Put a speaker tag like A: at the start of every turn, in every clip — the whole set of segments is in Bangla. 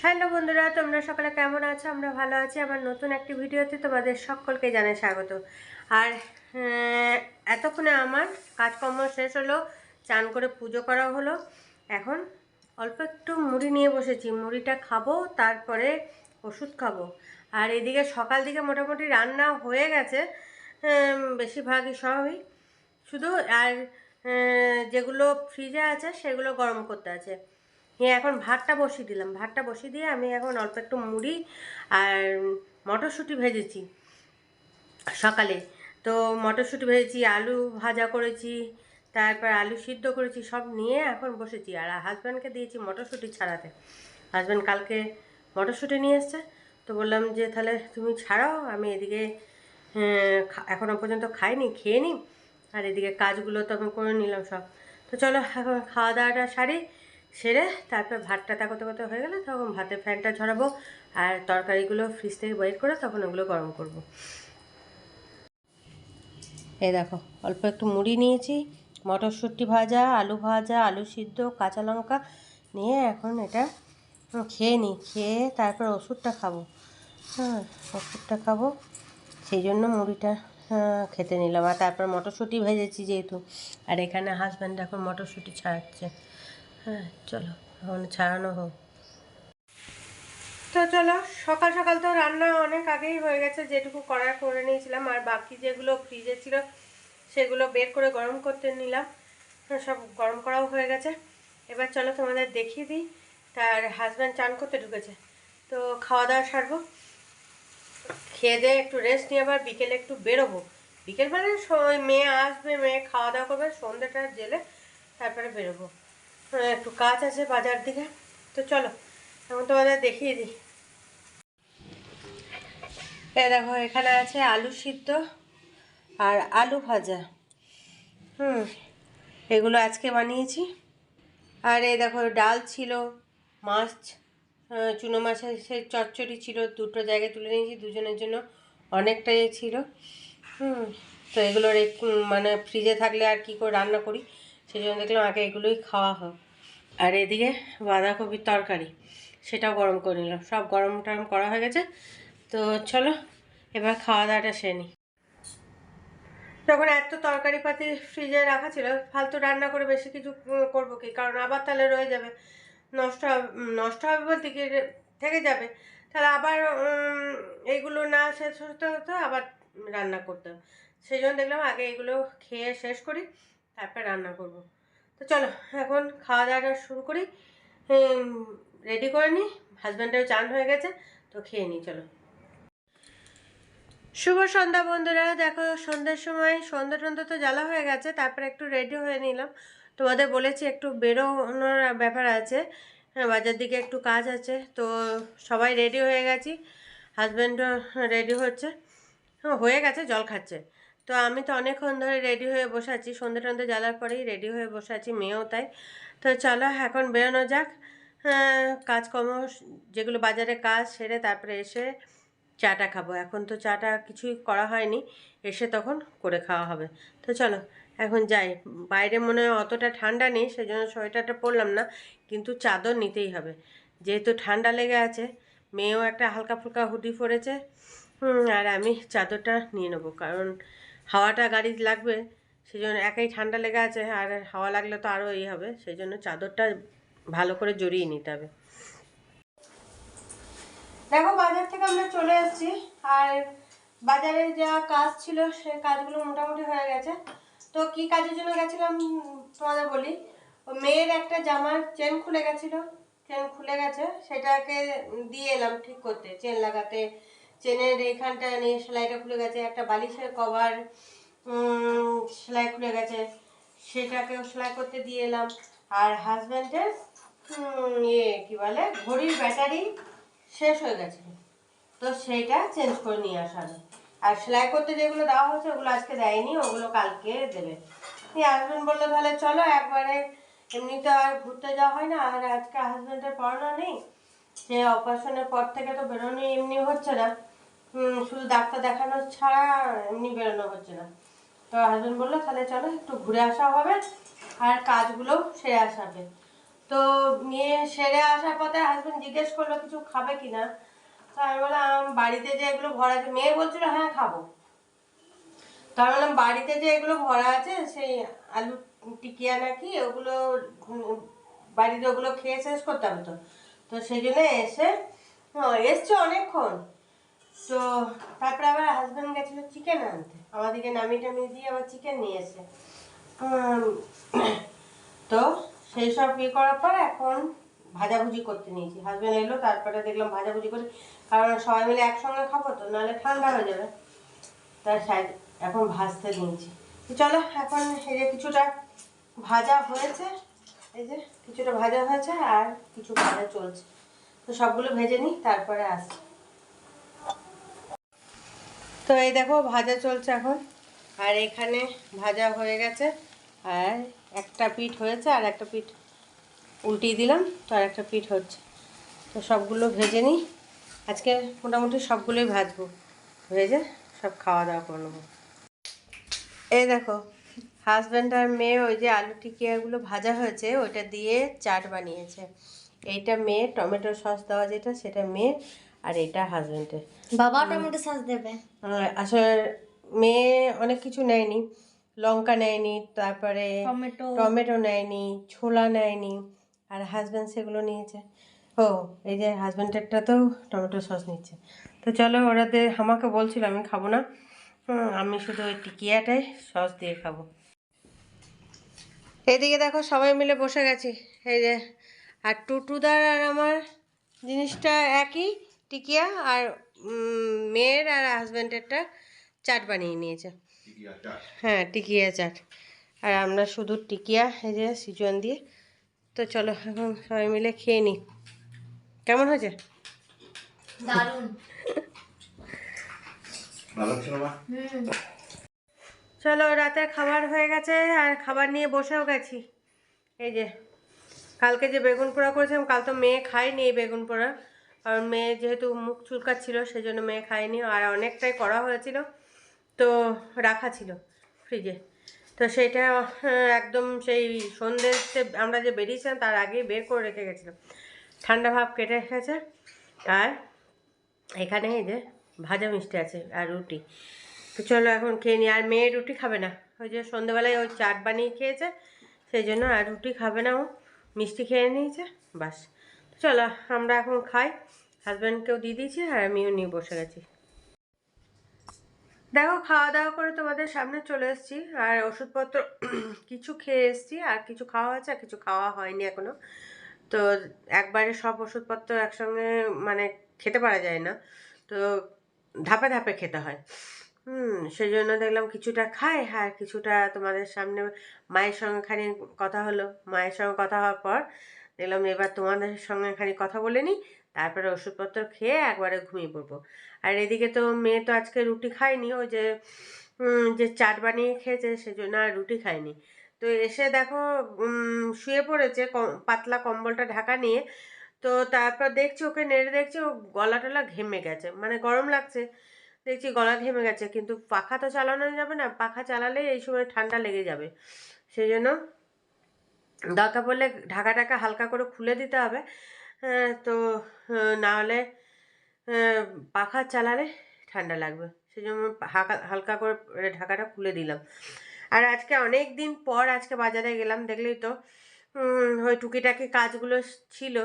A: হ্যালো বন্ধুরা, তোমরা সকলে কেমন আছো? আমরা ভালো আছি। আমার নতুন একটি ভিডিওতে তোমাদের সকলকে জানাই স্বাগত। আর এতক্ষণে আমার কাজকর্ম শেষ হলো, চান করে পুজো করা হলো। এখন অল্প একটু মুড়ি নিয়ে বসেছি, মুড়িটা খাবো, তারপরে ওষুধ খাবো। আর এদিকে সকাল দিকে মোটামুটি রান্না হয়ে গেছে, বেশিরভাগই সবই, শুধু আর যেগুলো ফ্রিজে আছে সেগুলো গরম করতে আছে। হ্যাঁ, এখন ভাতটা বসিয়ে দিলাম। ভাতটা বসিয়ে দিয়ে আমি এখন অল্প একটু মুড়ি আর মটরশুঁটি ভেজেছি সকালে। তো মটরশুঁটি ভেজেছি, আলু ভাজা করেছি, তারপর আলু সিদ্ধ করেছি, সব নিয়ে এখন বসেছি। আর হাজব্যান্ডকে দিয়েছি মটরশুঁটি ছাড়াতে। হাজব্যান্ড কালকে মটরশুঁটি নিয়ে এসছে, তো বললাম যে তাহলে তুমি ছাড়াও, আমি এদিকে এখনও পর্যন্ত খাইনি, খেয়ে নিই। আর এদিকে কাজগুলো তো আমি করে নিলাম সব। তো চলো এখন খাওয়া দাওয়াটা সারি, সেরে তারপর ভাতটা তাকতে করতে হয়ে গেলে তখন ভাতের ফ্যানটা ঝরাবো, আর তরকারিগুলো ফ্রিজ থেকে বের করে তখন ওগুলো গরম করব। এই দেখো অল্প একটু মুড়ি নিয়েছি, মটরশুঁটি ভাজা, আলু সিদ্ধ, কাঁচা লঙ্কা নিয়ে এখন এটা খেয়ে নিই। খেয়ে তারপর ওষুধটা খাবো। হ্যাঁ, ওষুধটা খাবো, সেই জন্য মুড়িটা খেতে নিলাম। আর তারপর মটরশুঁটি ভেজেছি যেহেতু, আর এখানে হাজব্যান্ড এখন মটরশুঁটি ছাড়াচ্ছে। হ্যাঁ চলো এখন ছাড়ানো হোক। তো চলো, সকাল সকাল তো রান্না অনেক আগেই হয়ে গেছে, যেটুকু করার করে নিয়েছিলাম। আর বাকি যেগুলো ফ্রিজে ছিল সেগুলো বের করে গরম করতে নিলাম, সব গরম করাও হয়ে গেছে। এবার চলো তোমাদের দেখিয়ে দিই। তার হাজব্যান্ড চান করতে ঢুকেছে, তো খাওয়া দাওয়া সারবো, খেয়ে দিয়ে একটু রেস্ট নিয়ে আবার বিকেলে একটু বেরোবো। বিকেল মানে মেয়ে আসবে, মেয়ে খাওয়া দাওয়া করবে, সন্ধ্যেটা জেলে তারপরে বেরোবো। একটু কাজ আছে বাজার দিকে। তো চলো এখন তোমাদের দেখিয়ে দিই। দেখো এখানে আছে আলু সিদ্ধ আর আলু ভাজা। এগুলো আজকে বানিয়েছি। আর এই দেখো ডাল ছিল, মাছ, চুনো মাছের সেই চচ্চড়ি ছিল, দুটো জায়গায় তুলে নিয়েছি দুজনের জন্য, অনেকটাই ছিল। তো এগুলো মানে ফ্রিজে থাকলে আর কি করে রান্না করি, সেই জন্য দেখলাম আগে এগুলোই খাওয়া হোক। আর এদিকে বাঁধাকপির তরকারি, সেটাও গরম করে নিলাম। সব গরম টরম করা হয়ে গেছে। তো চলো এবার খাওয়া দাওয়াটা সেরে নিই। যখন এত তরকারি পাতি ফ্রিজে রাখা ছিল, ফালতু রান্না করে বেশি কিছু করবো কি, কারণ আবার তাহলে রয়ে যাবে, নষ্ট হবে বলতে কি থেকে যাবে, তাহলে আবার এইগুলো না শেষ হতে হতো আবার রান্না করতে হবে। সেই জন্য দেখলাম আগে এগুলো খেয়ে শেষ করি, তারপর রান্না করব। তো চলো এখন খাওয়া দাওয়াটা শুরু করি, রেডি করে নিই। হাজব্যান্ডেরও চান হয়ে গেছে, তো খেয়ে নিই চলো। শুভ সন্ধ্যা বন্ধুরা। দেখো সন্ধ্যার সময় সন্ধ্যা টন্ধ্যা তো জ্বালা হয়ে গেছে, তারপরে একটু রেডি হয়ে নিলাম। তোমাদের বলেছি একটু বেরোনোর ব্যাপার আছে, বাজার দিকে একটু কাজ আছে। তো সবাই রেডি হয়ে গেছি, হাজব্যান্ডও রেডি হচ্ছে, হয়ে গেছে, জল খাচ্ছে। তো আমি তো অনেকক্ষণ ধরে রেডি হয়ে বসে আছি, সন্ধ্যে টন্ধে জ্বালার পরেই রেডি হয়ে বসে আছি, মেয়েও তাই। তো চলো এখন বেরোনো যাক। কাজকর্ম যেগুলো বাজারে কাজ সেরে তারপরে এসে চাটা খাবো। এখন তো চাটা কিছুই করা হয়নি, এসে তখন করে খাওয়া হবে। তো চলো এখন যাই। বাইরে মনে হয় অতটা ঠান্ডা নেই, সেই জন্য সোয়েটারটা পরলাম না, কিন্তু চাদর নিতেই হবে যেহেতু ঠান্ডা লেগে আছে। মেয়েও একটা হালকা ফুলকা হুডি পরেছে, আর আমি চাদরটা নিয়ে নেবো, কারণ হাওয়াটা গাড়ি লাগবে, সেই জন্য একাই ঠান্ডা লেগে আছে, আর হাওয়া লাগলে তো আরও এই হবে, সেই জন্য চাদরটা ভালো করে জড়িয়ে নিতে হবে। দেখো বাজার থেকে আমরা চলে এসেছি, আর বাজারে যা কাজ ছিল সে কাজগুলো মোটামুটি হয়ে গেছে। তো কি কাজের জন্য গেছিলাম তোমাদের বলি। মেয়ের একটা জামার চেন খুলে গেছিলো, চেন খুলে গেছে, সেটাকে দিয়ে এলাম ঠিক করতে, চেন লাগাতে। চেনের এইখানটা নিয়ে সেলাইটা খুলে গেছে, একটা বালিশের কভার সেলাই খুলে গেছে, সেটাকেও সেলাই করতে দিয়ে এলাম। আর হাজব্যান্ডের কি বলে ঘড়ির ব্যাটারি শেষ হয়ে গেছে, তো সেইটা চেঞ্জ করে নিয়ে আসা হবে। আর সেলাই করতে যেগুলো দেওয়া হয়েছে ওগুলো আজকে দেয়নি, ওগুলো কালকে দেবে। হাজব্যান্ড বললো তাহলে চলো একবারে, এমনি তো আর ঘুরতে যাওয়া হয় না, আর আজকে হাজব্যান্ডের পড়ানো নেই, সে অপারেশনের পর থেকে তো বেরোনো এমনি হচ্ছে না, শুধু ডাক্তার দেখানো ছাড়া এমনি বেরোনো হচ্ছে না। তো হাজব্যান্ড বললো তাহলে চলো একটু ঘুরে আসা হবে আর কাজগুলোও সেরে আসা হবে। তো তো নিয়ে সেরে আসার পথে হাজবেন্ড জিজ্ঞেস করলো কিছু খাবে কিনা। তো আমি বললাম বাড়িতে যে এগুলো ভরা আছে, মেয়ে বলছিল হ্যাঁ খাবো। তো আমি বললাম বাড়িতে যে এগুলো ভরা আছে সেই আলু টিকিয়া নাকি ওগুলো বাড়িতে ওগুলো খেয়ে শেষ করতে হবে। তো তো সেই জন্য এসছে অনেকক্ষণ। তো তারপরে আবার হাজব্যান্ড গেছিলো চিকেন আনতে, আমাদেরকে নামিয়ে টামিয়ে দিয়ে আবার চিকেন নিয়ে এসে। তো সেই সব ইয়ে করার পর এখন ভাজাভুজি করতে নিয়েছি। হাজব্যান্ড এলো তারপরে দেখলাম ভাজাভুজি করে, কারণ সবাই মিলে একসঙ্গে খাবো তো, নাহলে ঠান্ডা হয়ে যাবে। তার সাইড এখন ভাজতে নিয়েছি। চলো এখন এই যে কিছুটা ভাজা হয়েছে, এই যে কিছুটা ভাজা হয়েছে আর কিছু ভাজা চলছে। তো সবগুলো ভেজে নিই তারপরে আসি। তো এই দেখো ভাজা চলছে এখন, আর এখানে ভাজা হয়ে গেছে, আর একটা পিঠ হয়েছে আর একটা পিঠ উল্টিয়ে দিলাম, তো আর একটা পিঠ হচ্ছে। তো সবগুলো ভেজে নিই, আজকে মোটামুটি সবগুলোই ভাজবো, ভেজে সব খাওয়া দাওয়া করে নেবো। এই দেখো হাজব্যান্ড আর মেয়ে ওই যে আলু টিকিয়াগুলো ভাজা হয়েছে ওইটা দিয়ে চাট বানিয়েছে। এইটা মেয়ে, টমেটো সস দেওয়া যেটা সেটা মেয়ে, আর এটা হাজব্যান্ডের।
B: বাবা টমেটো সস দেবে।
A: আসলে মেয়ে অনেক কিছু নেয়নি, লঙ্কা নেয়নি, তারপরে টমেটো নেয়নি, ছোলা নেয়নি, আর হাজব্যান্ড সেগুলো নিয়েছে। ও এই যে হাজব্যান্ডেরটা তো টমেটো সস নিচ্ছে। তো চলো ওরাদের, আমাকে বলছিল আমি খাবো না, আমি শুধু ওই টিকিয়াটাই সস দিয়ে খাবো। এদিকে দেখো সবাই মিলে বসে গেছি, এই যে আর টুটুদার আর আমার জিনিসটা একই, টিকিয়া, আর মেয়ের আর হাজব্যান্ডেরটা চাট বানিয়ে নিয়েছে। হ্যাঁ টিকিয়া চাট, আর আমরা শুধু টিকিয়া এই যে সিজুয়ান দিয়ে। তো চলো এখন সবাই মিলে খেয়ে নিই। কেমন হয়েছে?
B: দারুণ।
A: চলো রাতের খাবার হয়ে গেছে, আর খাবার নিয়ে বসেও গেছি। এই যে কালকে যে বেগুন পোড়া করেছিলাম, কাল তো মেয়ে খায়নি এই বেগুন পোড়া, কারণ মেয়ে যেহেতু মুখ চুলকাচ্ছিল সেই জন্য মেয়ে খায়নি, আর অনেকটাই করা হয়েছিল তো রাখা ছিল ফ্রিজে। তো সেটা একদম সেই সন্ধ্যেতে আমরা যে বেরিয়েছিলাম তার আগেই বের করে রেখে গেছিলাম, ঠান্ডা ভাব কেটে রেখেছে। আর এখানে এই যে ভাজা মিষ্টি আছে আর রুটি। তো চলো এখন খেয়ে নিই। আর মেয়ে রুটি খাবে না, ওই যে সন্ধ্যেবেলায় ওই চাট বানিয়ে খেয়েছে সেই জন্য, আর রুটি খাবে না, ও মিষ্টি খেয়ে নিয়েছে বাস। চলো আমরা এখন খাই, হাজব্যান্ডকেও দিয়ে দিয়েছি আর আমিও নিয়ে বসে গেছি। দেখো খাওয়া দাওয়া করে তোমাদের সামনে চলে এসেছি, আর ওষুধপত্র কিছু খেয়ে এসেছি, আর কিছু খাওয়া হয়েছে আর কিছু খাওয়া হয়নি এখনো। তো একবারে সব ওষুধপত্র একসঙ্গে মানে খেতে পারা যায় না, তো ধাপে ধাপে খেতে হয়। সেই জন্য দেখলাম কিছুটা খাই আর কিছুটা তোমাদের সামনে। মায়ের সঙ্গে খানি কথা হলো, মায়ের সঙ্গে কথা হওয়ার পর দেখলাম এবার তোমাদের সঙ্গে খানি কথা বলে নিই, তারপরে ওষুধপত্র খেয়ে একবারে ঘুমিয়ে পড়বো। আর এদিকে তো মেয়ে তো আজকে রুটি খায়নি, ওই যে যে চাট বানিয়ে খেয়েছে সেজন্য আর রুটি খায়নি। তো এসে দেখো শুয়ে পড়েছে পাতলা কম্বলটা ঢাকা নিয়ে। তো তারপর দেখছি ওকে নেড়ে দেখছি ও গলা টলা ঘেমে গেছে, মানে গরম লাগছে, দেখছি গলা ঘেমে গেছে, কিন্তু পাখা তো চালানো যাবে না, পাখা চালালে এই সময় ঠান্ডা লেগে যাবে, সেই জন্য দরকার পড়লে ঢাকা ঢাকা হালকা করে খুলে দিতে হবে। তো না হলে পাখা চালালে ঠান্ডা লাগবে, সেই জন্য হালকা করে ঢাকাটা খুলে দিলাম। আর আজকে অনেক দিন পর আজকে বাজারে গেলাম, দেখলেই তো ওই টুকিটাকি কাজগুলো ছিল।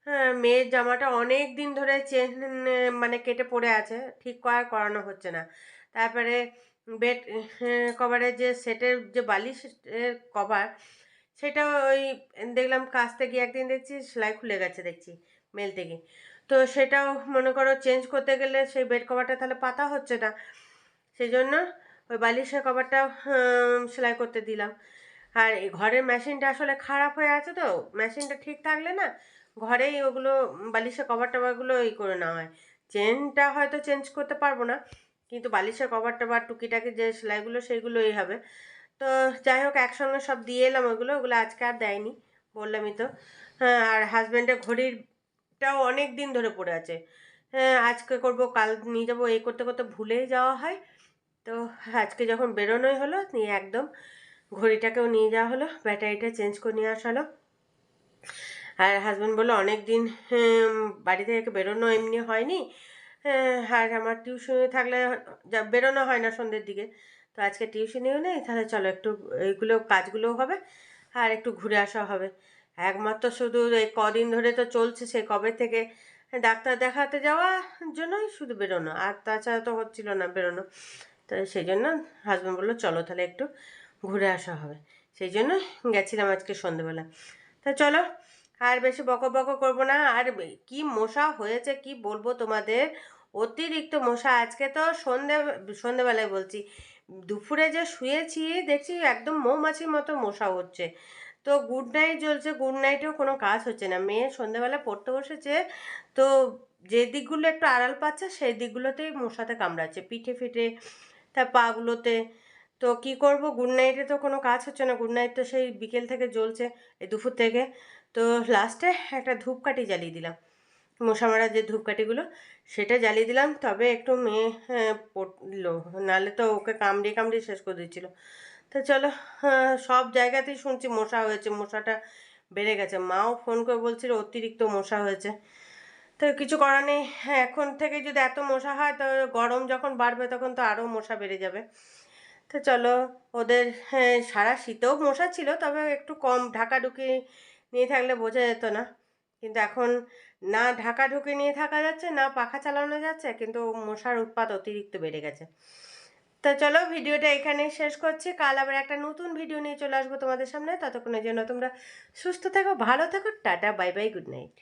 A: হ্যাঁ মেয়ের জামাটা অনেক দিন ধরে মানে কেটে পড়ে আছে, ঠিক করানো হচ্ছে না। তারপরে বেড কভারের যে সেটের যে বালিশের কভার, সেটা ওই দেখলাম কাচতে গিয়ে একদিন দেখছি সেলাই খুলে গেছে, দেখছি মেলতে গিয়ে। তো সেটাও মনে করো চেঞ্জ করতে গেলে সেই বেড কভারটা তাহলে পাতা হচ্ছে না, সেই জন্য ওই বালিশের কভারটা সেলাই করতে দিলাম। আর এই ঘরের মেশিনটা আসলে খারাপ হয়ে আছে, তো মেশিনটা ঠিক থাকলে না ঘরেই ওগুলো বালিশের কভার টভারগুলো করে নেওয়া হয়। চেনটা হয়তো চেঞ্জ করতে পারবো না, কিন্তু বালিশের কভারটা বা টুকিটাকি যে সেলাইগুলো সেইগুলোই হবে। তো যাই হোক একসঙ্গে সব দিয়ে এলাম, ওগুলো আজকে আর দেয়নি, বললামই তো। হ্যাঁ আর হাজব্যান্ডের ঘড়িটাও অনেক দিন ধরে পড়ে আছে, হ্যাঁ আজকে করব কাল নিয়ে যাবো এই করতে করতে ভুলেই যাওয়া হয়। তো আজকে যখন বেরোনোই হলো নিয়ে একদম ঘড়িটাকেও নিয়ে যাওয়া হলো, ব্যাটারিটা চেঞ্জ করে নিয়ে আসা হলো। আর হাজব্যান্ড বললো অনেক দিন বাড়ি থেকে বেরোনো এমনি হয়নি, আর আমার টিউশনে থাকলে বেরোনো হয় না সন্ধ্যের দিকে, তো আজকে টিউশনেও নেই, তাহলে চলো একটু এইগুলো কাজগুলোও হবে আর একটু ঘুরে আসা হবে। একমাত্র শুধু এই কদিন ধরে তো চলছে, সে কবে থেকে ডাক্তার দেখাতে যাওয়ার জন্যই শুধু বেরোনো, আর তাছাড়া তো হচ্ছিল না বেরোনো। তো সেই জন্য হাজব্যান্ড বললো চলো তাহলে একটু ঘুরে আসা হবে, সেই জন্য গেছিলাম আজকে সন্ধ্যেবেলা। তা চলো আর বেশি বকো বকো করবো না। আর কি মশা হয়েছে কি বলবো তোমাদের, অতিরিক্ত মশা। আজকে তো সন্ধেবেলায় বলছি, দুপুরে যে শুয়েছি দেখছি একদম মৌমাছির মতো মশা হচ্ছে। তো গুড নাইট জ্বলছে, গুড নাইটেও কোনো কাজ হচ্ছে না। মেয়ে সন্ধেবেলা পড়তে বসেছে, তো যে দিকগুলো একটু আড়াল পাচ্ছে সেই দিকগুলোতেই মশাতে কামড়াচ্ছে, পিঠে ফিটে তার পাগুলোতে। তো কি করব, গুড নাইটে তো কোনো কাজ হচ্ছে না, গুড নাইট তো সেই বিকেল থেকে জ্বলছে, এই দুপুর থেকে। তো লাস্টে একটা ধূপকাঠি জ্বালিয়ে দিলাম, মশা মারার যে ধূপকাঠিগুলো সেটা জ্বালিয়ে দিলাম, তবে একটু মেয়ে পড়লো, নাহলে তো ওকে কামড়িয়ে কামড়িয়ে শেষ করে দিচ্ছিলো। তো চলো, সব জায়গাতেই শুনছি মশা হয়েছে, মশাটা বেড়ে গেছে, মাও ফোন করে বলছিল অতিরিক্ত মশা হয়েছে। তো কিছু করার নেই, হ্যাঁ এখন থেকে যদি এত মশা হয় তো গরম যখন বাড়বে তখন তো আরও মশা বেড়ে যাবে। তো চলো, ওদের হ্যাঁ সারা শীতেও মশা ছিল, তবে একটু কম, ঢাকাঢুকি নিয়ে থাকলে বোঝা যেত না। কিন্তু এখন না ঢাকাঢুকি নিয়ে থাকা যাচ্ছে, না পাখা চালানো যাচ্ছে, কিন্তু মশার উৎপাত অতিরিক্ত বেড়ে গেছে। তা চলো ভিডিওটা এখানেই শেষ করছি, কাল আবার একটা নতুন ভিডিও নিয়ে চলে আসবো তোমাদের সামনে। ততক্ষণের জন্য তোমরা সুস্থ থেকো, ভালো থেকো, tata, bye bye, good night.